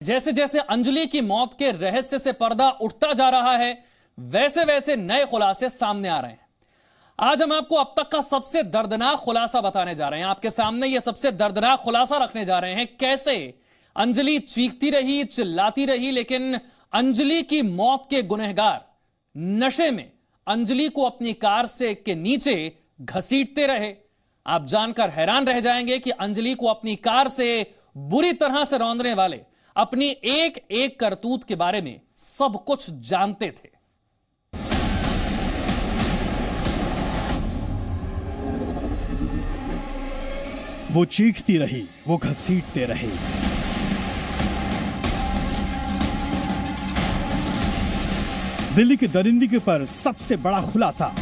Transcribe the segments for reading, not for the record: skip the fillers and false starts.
जैसे जैसे अंजलि की मौत के रहस्य से पर्दा उठता जा रहा है, वैसे वैसे नए खुलासे सामने आ रहे हैं। आज हम आपको अब तक का सबसे दर्दनाक खुलासा बताने जा रहे हैं। आपके सामने यह सबसे दर्दनाक खुलासा रखने जा रहे हैं, कैसे अंजलि चीखती रही, चिल्लाती रही, लेकिन अंजलि की मौत के गुनहगार नशे में अंजलि को अपनी कार से के नीचे घसीटते रहे। आप जानकर हैरान रह जाएंगे कि अंजलि को अपनी कार से बुरी तरह से रौंदने वाले अपनी एक एक करतूत के बारे में सब कुछ जानते थे। वो चीखती रही, वो घसीटते रहे। दिल्ली के दरिंदगी पर सबसे बड़ा खुलासा।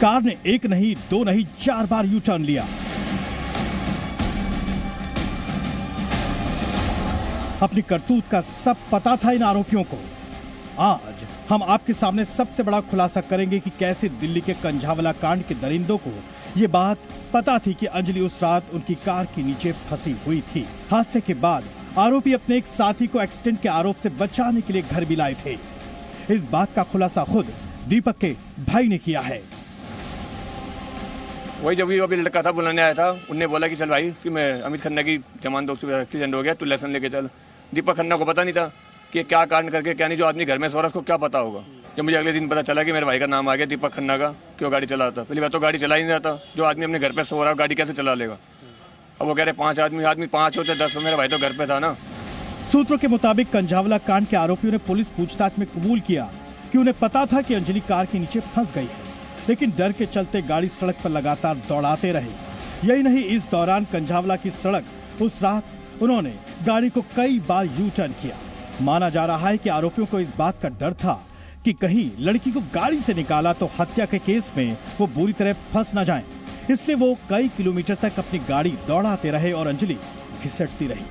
कार ने एक नहीं, दो नहीं, 4 बार यू टर्न लिया। अपनी करतूत का सब पता था इन आरोपियों को। आज हम आपके सामने सबसे बड़ा खुलासा करेंगे कि कैसे दिल्ली के कंझावला कांड के दरिंदों को ये बात पता थी कि अंजलि उस रात उनकी कार के नीचे फंसी हुई थी। हादसे के बाद आरोपी अपने एक साथी को एक्सीडेंट के आरोप से बचाने के लिए घर भी लाए थे। इस बात का खुलासा खुद दीपक के भाई ने किया है। वही जब अभी लड़का था बुलाने आया था, उनने बोला कि चल भाई कि मैं अमित खन्ना की जमान दोस्त का एक्सीडेंट हो गया, तू लाइसेंस लेके चल। दीपक खन्ना को पता नहीं था कि क्या कांड करके क्या नहीं, जो आदमी घर में सो रहा है उसको क्या पता होगा। जब मुझे अगले दिन पता चला कि मेरे भाई का नाम आ गया दीपक खन्ना का, क्यों गाड़ी चला था। पहली बात तो गाड़ी चला ही नहीं रहा था। जो आदमी अपने घर पे सो रहा है गाड़ी कैसे चला लेगा। अब वो कह रहे 5 आदमी 5 होते 10, मेरा भाई तो घर पे था ना। सूत्रों के मुताबिक कंझावला कांड के आरोपियों ने पुलिस पूछताछ में कबूल किया कि उन्हें पता था कि अंजलि कार के नीचे फंस गई है, लेकिन डर के चलते गाड़ी सड़क पर लगातार दौड़ाते रहे। यही नहीं, इस दौरान कंझावला की सड़क उस रात उन्होंने गाड़ी को कई बार यू टर्न किया। माना जा रहा है कि आरोपियों को इस बात का डर था कि कहीं लड़की को गाड़ी से निकाला तो हत्या के केस में वो बुरी तरह फंस न जाएं। इसलिए वो कई किलोमीटर तक अपनी गाड़ी दौड़ाते रहे और अंजलि घिसटती रही।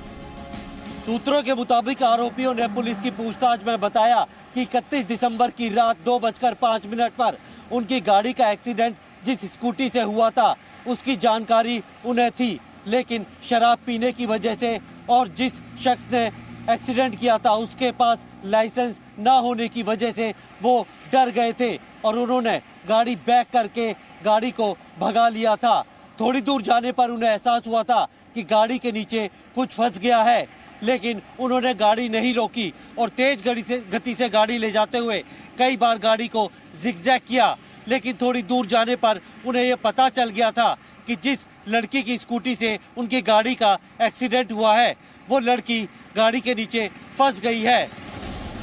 सूत्रों के मुताबिक आरोपियों ने पुलिस की पूछताछ में बताया कि 31 दिसंबर की रात 2:05 पर उनकी गाड़ी का एक्सीडेंट जिस स्कूटी से हुआ था उसकी जानकारी उन्हें थी, लेकिन शराब पीने की वजह से और जिस शख्स ने एक्सीडेंट किया था उसके पास लाइसेंस ना होने की वजह से वो डर गए थे और उन्होंने गाड़ी बैक करके गाड़ी को भगा लिया था। थोड़ी दूर जाने पर उन्हें एहसास हुआ था कि गाड़ी के नीचे कुछ फंस गया है, लेकिन उन्होंने गाड़ी नहीं रोकी और तेज गति से गाड़ी ले जाते हुए कई बार गाड़ी को जिगजैग किया। लेकिन थोड़ी दूर जाने पर उन्हें यह पता चल गया था कि जिस लड़की की स्कूटी से उनकी गाड़ी का एक्सीडेंट हुआ है वो लड़की गाड़ी के नीचे फंस गई है।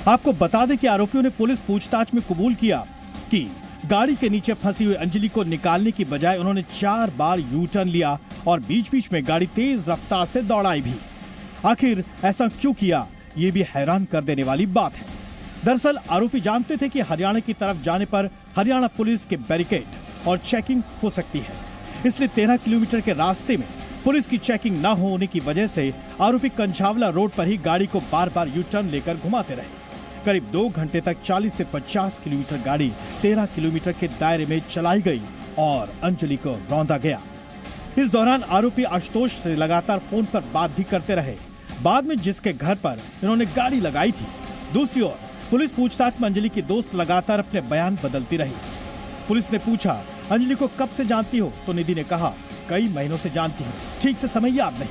आपको बता दें कि आरोपियों ने पुलिस पूछताछ में कबूल किया कि गाड़ी के नीचे फंसी हुई अंजलि को निकालने की बजाय उन्होंने 4 बार यू टर्न लिया और बीच बीच में गाड़ी तेज रफ्तार से दौड़ाई भी। आखिर ऐसा क्यों किया, ये भी हैरान कर देने वाली बात है। दरअसल आरोपी जानते थे कि हरियाणा की तरफ जाने पर हरियाणा पुलिस के बैरिकेड और चेकिंग हो सकती है, इसलिए 13 किलोमीटर के रास्ते में पुलिस की चेकिंग न होने की वजह से आरोपी कंझावला रोड पर ही गाड़ी को बार बार यू टर्न लेकर घुमाते रहे। करीब 2 घंटे तक 40 से 50 किलोमीटर गाड़ी 13 किलोमीटर के दायरे में चलाई गई और अंजलि को रौंदा गया। इस दौरान आरोपी आशुतोष से लगातार फोन पर बात भी करते रहे। बाद में जिसके घर पर इन्होंने गाड़ी लगाई थी। दूसरी ओर पुलिस पूछताछ में अंजलि की दोस्त लगातार अपने बयान बदलती रही। पुलिस ने पूछा, अंजलि को कब से जानती हो? तो निधि ने कहा, कई महीनों से जानती हूँ, ठीक से समय याद नहीं।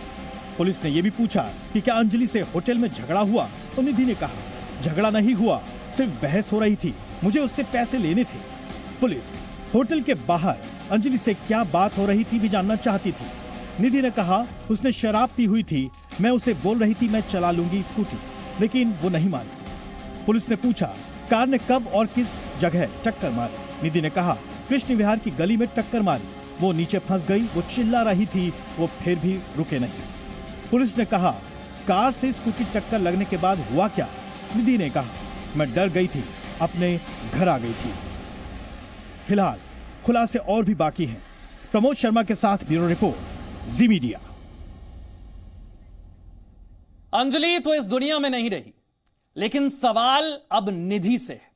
पुलिस ने यह भी पूछा कि क्या अंजलि से होटल में झगड़ा हुआ? तो निधि ने कहा, झगड़ा नहीं हुआ, सिर्फ बहस हो रही थी, मुझे उससे पैसे लेने थे। पुलिस होटल के बाहर अंजलि से क्या बात हो रही थी भी जानना चाहती थी। निधि ने कहा, उसने शराब पी हुई थी, मैं उसे बोल रही थी मैं चला लूंगी स्कूटी, लेकिन वो नहीं मानी। पुलिस ने पूछा, कार ने कब और किस जगह टक्कर मारी? निधि ने कहा, कृष्ण विहार की गली में टक्कर मारी, वो नीचे फंस गई, वो चिल्ला रही थी, वो फिर भी रुके नहीं। पुलिस ने कहा, कार से स्कूटी टक्कर लगने के बाद हुआ क्या? निधि ने कहा, मैं डर गई थी, अपने घर आ गई थी। फिलहाल खुलासे और भी बाकी हैं। प्रमोद शर्मा के साथ ब्यूरो रिपोर्ट, जी मीडिया। अंजलि तो इस दुनिया में नहीं रही, लेकिन सवाल अब निधि से है।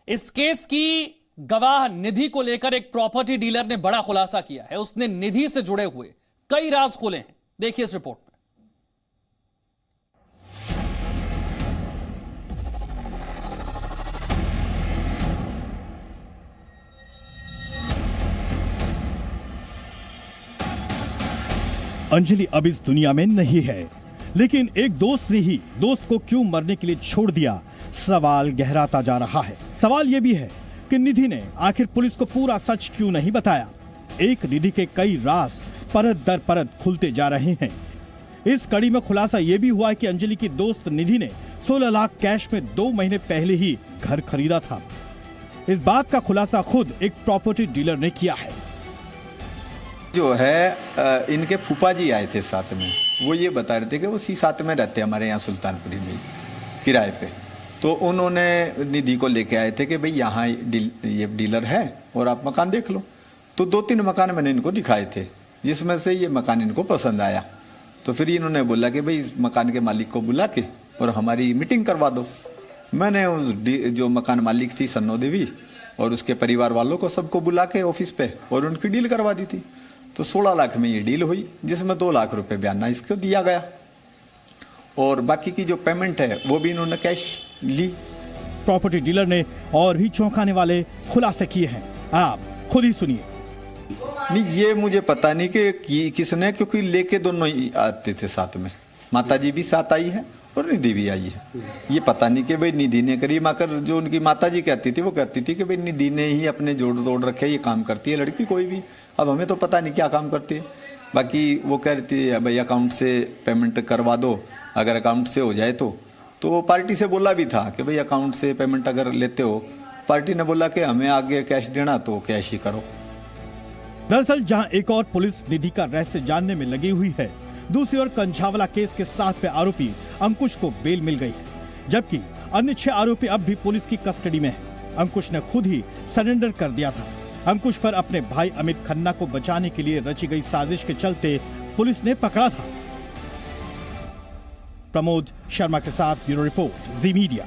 इस केस की गवाह निधि को लेकर एक प्रॉपर्टी डीलर ने बड़ा खुलासा किया है। उसने निधि से जुड़े हुए कई राज खुले हैं। देखिए इस रिपोर्ट में। अंजलि अब इस दुनिया में नहीं है, लेकिन एक दोस्त ने ही दोस्त को क्यों मरने के लिए छोड़ दिया, सवाल गहराता जा रहा है। सवाल यह भी है कि निधि ने आखिर पुलिस को पूरा सच क्यों नहीं बताया। एक निधि के कई राज परत दर परत खुलते जा रहे हैं। इस कड़ी में खुलासा यह भी हुआ कि अंजलि की दोस्त निधि ने 16 लाख कैश में 2 महीने पहले ही घर खरीदा था। इस बात का खुलासा खुद एक प्रॉपर्टी डीलर ने किया है। जो है इनके फूफा जी आए थे साथ में, वो ये बता रहे थे कि उसी साथ में रहते हमारे यहाँ सुल्तानपुरी में किराए पे। तो उन्होंने निधि को लेके आए थे कि भाई यहाँ ये डीलर है और आप मकान देख लो। तो 2-3 मकान मैंने इनको दिखाए थे, जिसमें से ये मकान इनको पसंद आया। तो फिर इन्होंने बोला कि भाई इस मकान के मालिक को बुला के और हमारी मीटिंग करवा दो। मैंने उस जो मकान मालिक थी सन्नो देवी और उसके परिवार वालों को सबको बुला के ऑफिस पे और उनकी डील करवा दी थी। तो 16 लाख में ये डील हुई, जिसमें 2 लाख रुपए बयाना इसको दिया गया और बाकी की जो पेमेंट है वो भी इन्होंने कैश ली। प्रॉपर्टी डीलर ने और भी चौंकाने वाले खुलासे किए हैं, आप खुद ही सुनिए। नहीं, ये मुझे पता नहीं कि किसने, क्योंकि लेके दोनों ही आते थे साथ में। माताजी भी साथ आई है और निधि भी आई है। ये पता नहीं कि भाई निधि ने करी, मगर जो उनकी माताजी कहती थी वो कहती थी कि भाई निधि ने ही अपने जोड़ तोड़ रखे, ये काम करती है लड़की कोई भी। अब हमें तो पता नहीं क्या काम करती है। बाकी वो कह रही थी भाई अकाउंट से पेमेंट करवा दो, अगर अकाउंट से हो जाए तो पार्टी से बोला भी था कि भाई अकाउंट से पेमेंट अगर लेते हो। पार्टी ने बोला कि हमें आगे कैश देना तो कैश ही करो। दरअसल जहां एक और पुलिस निधि का रहस्य जानने में लगी हुई है, दूसरी ओर कंझावला केस के 7वें आरोपी अंकुश को बेल मिल गई है, जबकि अन्य 6 आरोपी अब भी पुलिस की कस्टडी में हैं। अंकुश ने खुद ही सरेंडर कर दिया था। अंकुश पर अपने भाई अमित खन्ना को बचाने के लिए रची गई साजिश के चलते पुलिस ने पकड़ा था। प्रमोद शर्मा के साथ ब्यूरो रिपोर्ट, जी मीडिया।